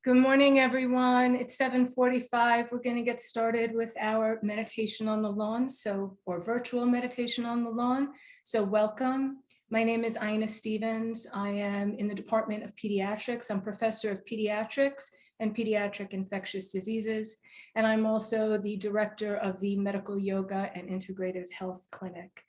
Good morning, everyone. It's 7:45. We're going to get started with our meditation on the lawn, or virtual meditation on the lawn. So welcome. My name is Ina Stevens. I am in the Department of Pediatrics. I'm professor of pediatrics and pediatric infectious diseases. And I'm also the director of the Medical Yoga and Integrative Health Clinic.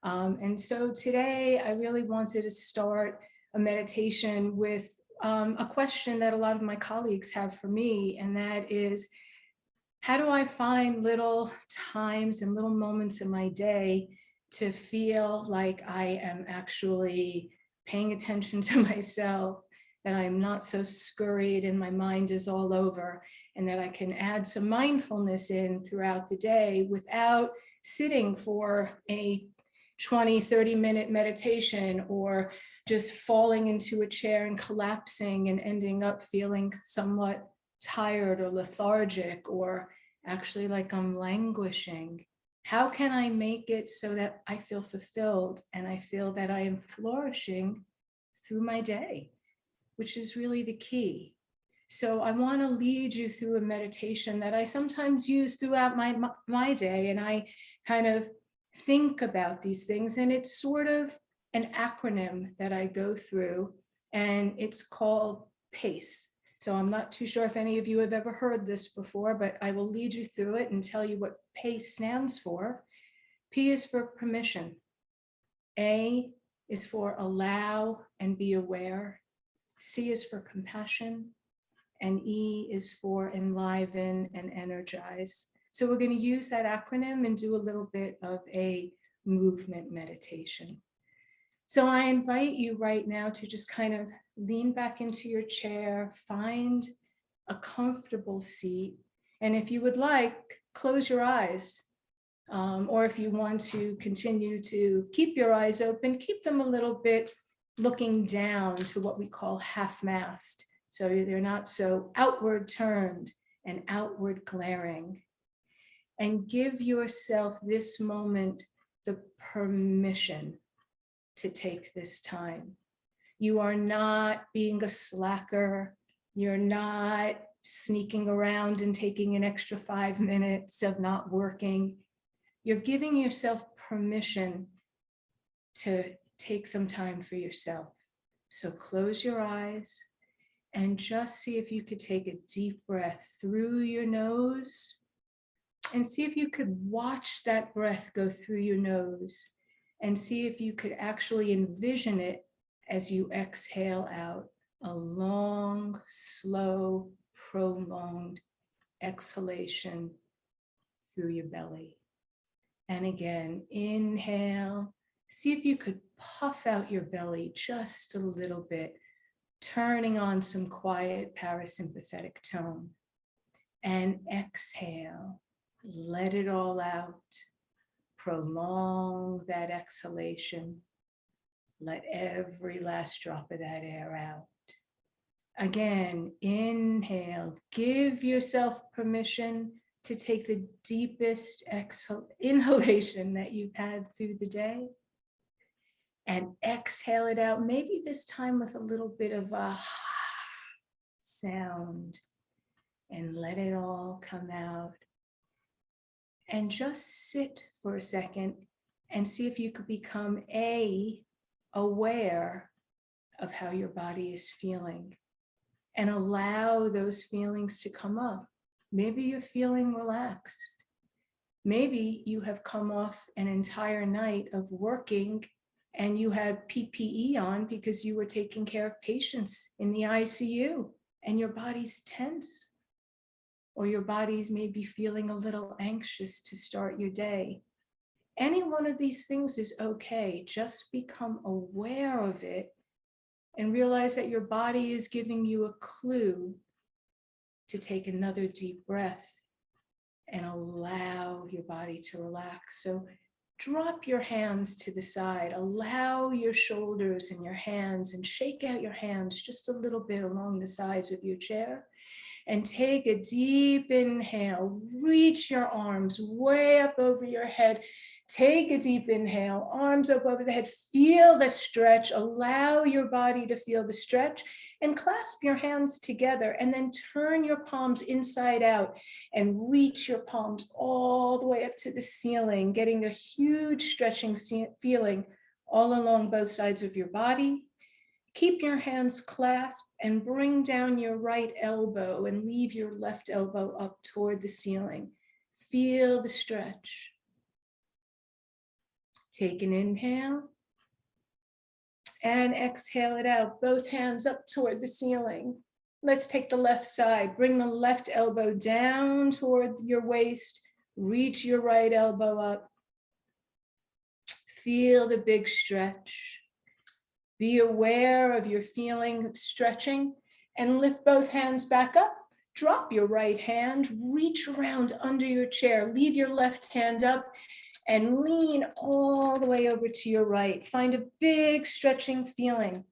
And so today I really wanted to start a meditation with a question that a lot of my colleagues have for me, and that is, how do I find little times and little moments in my day to feel like I am actually paying attention to myself, that I'm not so scurried and my mind is all over, and that I can add some mindfulness in throughout the day without sitting for a 20-30-minute meditation or just falling into a chair and collapsing and ending up feeling somewhat tired or lethargic, or actually like I'm languishing. How can I make it so that I feel fulfilled and I feel that I am flourishing through my day, which is really the key. So I want to lead you through a meditation that I sometimes use throughout my day, and I kind of think about these things, and it's sort of an acronym that I go through, and it's called PACE. So I'm not too sure if any of you have ever heard this before, but I will lead you through it and tell you what PACE stands for. P is for permission. A is for allow and be aware. C is for compassion. And E is for enliven and energize. So we're going to use that acronym and do a little bit of a movement meditation. So I invite you right now to just kind of lean back into your chair, find a comfortable seat. And if you would like, close your eyes. Or if you want to continue to keep your eyes open, keep them a little bit looking down to what we call half-mast. So they're not so outward turned and outward glaring. And give yourself this moment the permission to take this time. You are not being a slacker. You're not sneaking around and taking an extra 5 minutes of not working. You're giving yourself permission to take some time for yourself. So close your eyes and just see if you could take a deep breath through your nose, and see if you could watch that breath go through your nose, and see if you could actually envision it as you exhale out, a long, slow, prolonged exhalation through your belly. And again, inhale. See if you could puff out your belly just a little bit, turning on some quiet parasympathetic tone. And exhale, let it all out. Prolong that exhalation. Let every last drop of that air out. Again, inhale, give yourself permission to take the deepest inhalation that you've had through the day. And exhale it out, maybe this time with a little bit of a sound, and let it all come out. And just sit for a second and see if you could become aware of how your body is feeling, and allow those feelings to come up. Maybe you're feeling relaxed. Maybe you have come off an entire night of working and you had PPE on because you were taking care of patients in the ICU and your body's tense, or your body's maybe feeling a little anxious to start your day. Any one of these things is okay. Just become aware of it and realize that your body is giving you a clue to take another deep breath and allow your body to relax. So drop your hands to the side, allow your shoulders and your hands, and shake out your hands just a little bit along the sides of your chair. And take a deep inhale, reach your arms way up over your head, Take a deep inhale, arms up over the head, feel the stretch, allow your body to feel the stretch, and clasp your hands together, and then turn your palms inside out and reach your palms all the way up to the ceiling, getting a huge stretching feeling all along both sides of your body. Keep your hands clasped and bring down your right elbow and leave your left elbow up toward the ceiling. Feel the stretch. Take an inhale and exhale it out. Both hands up toward the ceiling. Let's take the left side. Bring the left elbow down toward your waist. Reach your right elbow up. Feel the big stretch. Be aware of your feeling of stretching and lift both hands back up. Drop your right hand, reach around under your chair. Leave your left hand up and lean all the way over to your right. Find a big stretching feeling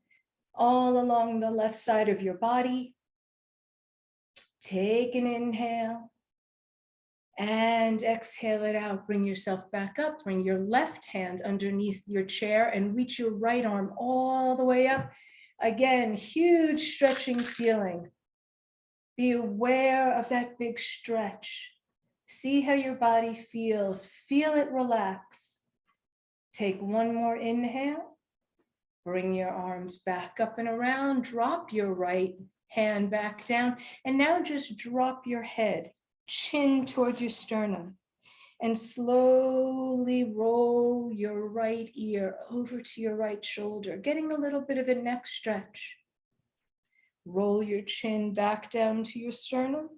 all along the left side of your body. Take an inhale and exhale it out. Bring yourself back up. Bring your left hand underneath your chair and reach your right arm all the way up. Again, huge stretching feeling. Be aware of that big stretch. See how your body feels. Feel it relax. Take one more inhale. Bring your arms back up and around. Drop your right hand back down. And now just drop your head, chin toward your sternum. And slowly roll your right ear over to your right shoulder, getting a little bit of a neck stretch. Roll your chin back down to your sternum.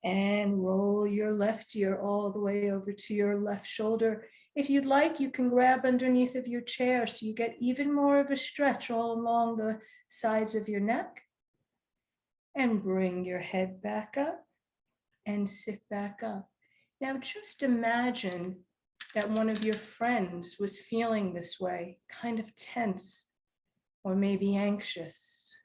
And roll your left ear all the way over to your left shoulder. If you'd like, you can grab underneath of your chair so you get even more of a stretch all along the sides of your neck. And bring your head back up and sit back up. Now just imagine that one of your friends was feeling this way, kind of tense, or maybe anxious,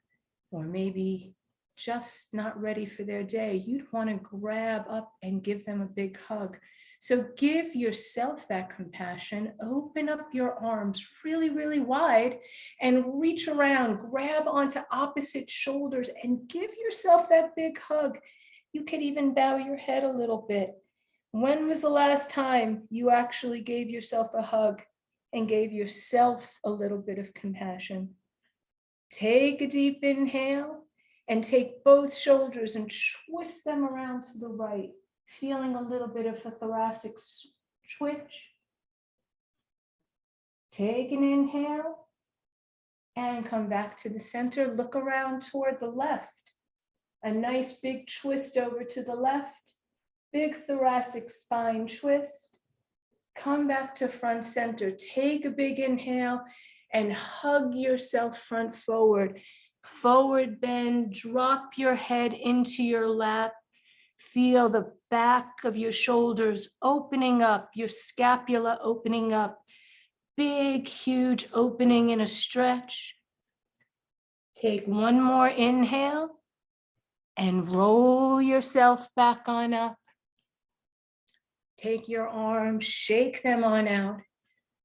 or maybe just not ready for their day. You'd want to grab up and give them a big hug. So give yourself that compassion, open up your arms really, really wide and reach around, grab onto opposite shoulders and give yourself that big hug. You could even bow your head a little bit. When was the last time you actually gave yourself a hug and gave yourself a little bit of compassion? Take a deep inhale. And take both shoulders and twist them around to the right, feeling a little bit of a thoracic twitch. Take an inhale and come back to the center. Look around toward the left. A nice big twist over to the left. Big thoracic spine twist. Come back to front center. Take a big inhale and hug yourself front forward. Forward bend, drop your head into your lap. Feel the back of your shoulders opening up, your scapula opening up. Big, huge opening in a stretch. Take one more inhale and roll yourself back on up. Take your arms, shake them on out.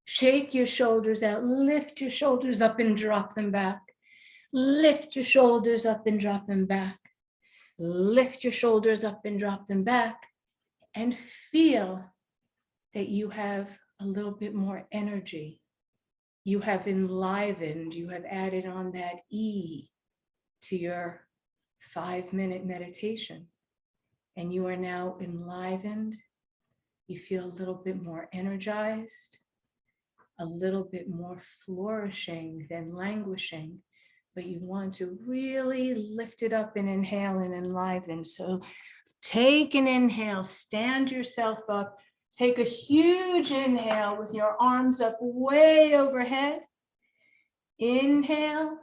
Shake your shoulders out, lift your shoulders up and drop them back. Lift your shoulders up and drop them back. Lift your shoulders up and drop them back. And feel that you have a little bit more energy. You have enlivened, you have added on that E to your 5-minute meditation. And you are now enlivened. You feel a little bit more energized, a little bit more flourishing than languishing. But you want to really lift it up and inhale and enliven. So take an inhale, stand yourself up, take a huge inhale with your arms up way overhead. Inhale.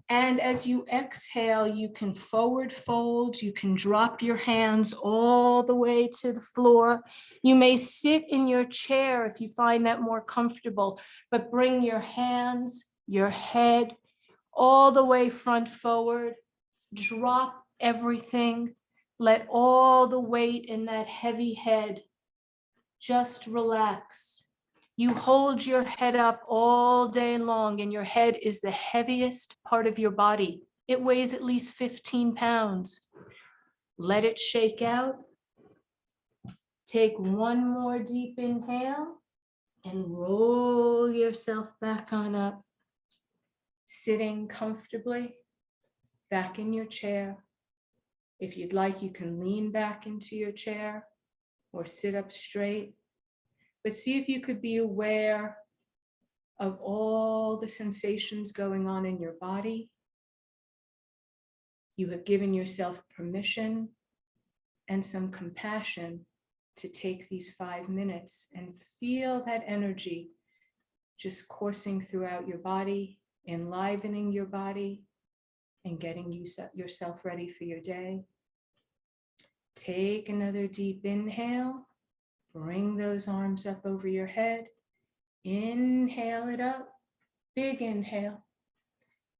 And as you exhale, you can forward fold, you can drop your hands all the way to the floor. You may sit in your chair if you find that more comfortable, but bring your hands, your head, all the way front forward, drop everything, let all the weight in that heavy head just relax. You hold your head up all day long, and your head is the heaviest part of your body. It weighs at least 15 pounds. Let it shake out. Take one more deep inhale and roll yourself back on up, sitting comfortably back in your chair. If you'd like, you can lean back into your chair or sit up straight, but see if you could be aware of all the sensations going on in your body. You have given yourself permission and some compassion to take these 5 minutes and feel that energy just coursing throughout your body, enlivening your body, and getting yourself ready for your day. Take another deep inhale. Bring those arms up over your head. Inhale it up. Big inhale.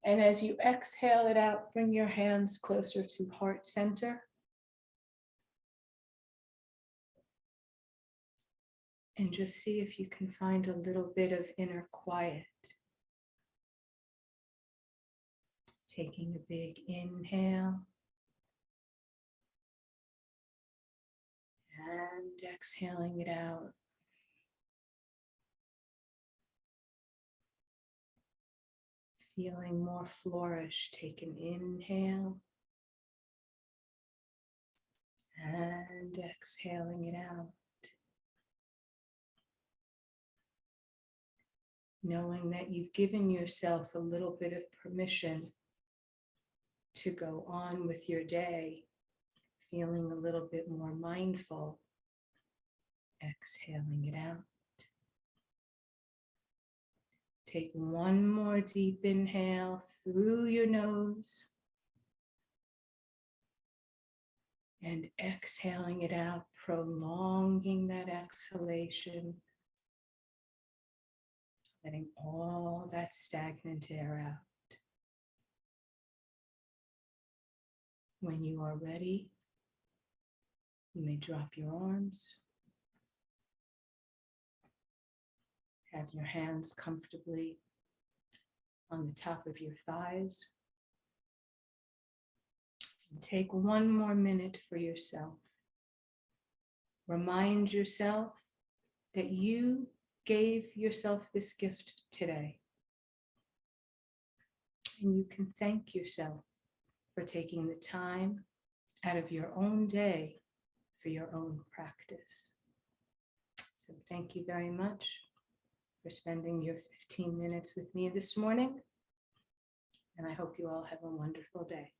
And as you exhale it out, bring your hands closer to heart center. And just see if you can find a little bit of inner quiet. Taking a big inhale. And exhaling it out. Feeling more flourish. Take an inhale. And exhaling it out. Knowing that you've given yourself a little bit of permission to go on with your day, feeling a little bit more mindful, exhaling it out. Take one more deep inhale through your nose and exhaling it out, prolonging that exhalation, letting all that stagnant air out. When you are ready, you may drop your arms. Have your hands comfortably on the top of your thighs. And take one more minute for yourself. Remind yourself that you gave yourself this gift today. And you can thank yourself for taking the time out of your own day for your own practice. So thank you very much for spending your 15 minutes with me this morning. And I hope you all have a wonderful day.